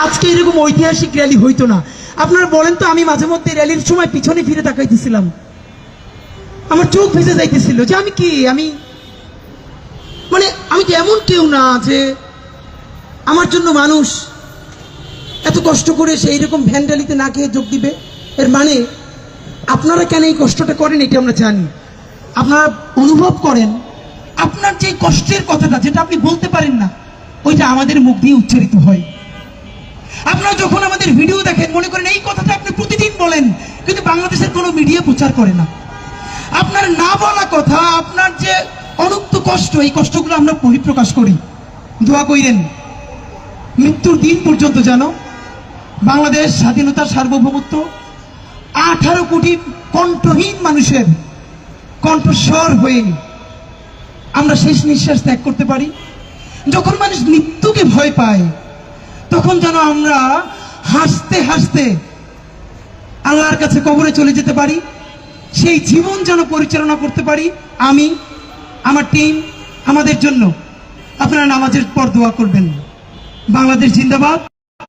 আজকে এরকম ঐতিহাসিক র্যালি হইতো না। আপনারা বলেন তো, আমি মাঝে মধ্যে র্যালির সময় পিছনে ফিরে তাকাইতেছিলাম, আমার চোখ ভেসে যাইতেছিল যে আমি তো এমন কেউ না যে আমার জন্য মানুষ এত কষ্ট করে সেই রকম ভ্যান র্যালিতে না খেয়ে যোগ দিবে। এর মানে আপনারা কেন এই কষ্টটা করেন এটা আমরা জানি। আপনারা অনুভব করেন আপনার যে কষ্টের কথাটা, যেটা আপনি বলতে পারেন না, ওইটা আমাদের মুখ দিয়ে উচ্চারিত হয়। আপনারা যখন আমাদের ভিডিও দেখেন মনে করেন এই কথাটা আপনি প্রতিদিন বলেন, কিন্তু বাংলাদেশের কোনো মিডিয়া প্রচার করে না। আপনার না বলা কথা, আপনার যে অনুক্ত কষ্ট, এই কষ্টগুলো আমরা বহিঃপ্রকাশ করি। দোয়া কইরেন মৃত্যুর দিন পর্যন্ত যেন বাংলাদেশ স্বাধীনতার সার্বভৌমত্ব 18 কোটি কণ্ঠহীন মানুষের কণ্ঠস্বর হয়ে আমরা শেষ নিঃশ্বাস ত্যাগ করতে পারি। যখন মানুষ মৃত্যুকে ভয় পায়, তখন যেন আমরা হাসতে হাসতে আল্লাহর কাছে কবরে চলে যেতে পারি, সেই জীবন যেন পরিচালনা করতে পারি। আমি, আমার টিম, আমাদের জন্য আপনারা নামাজের পর দোয়া করবেন। বাংলাদেশ জিন্দাবাদ।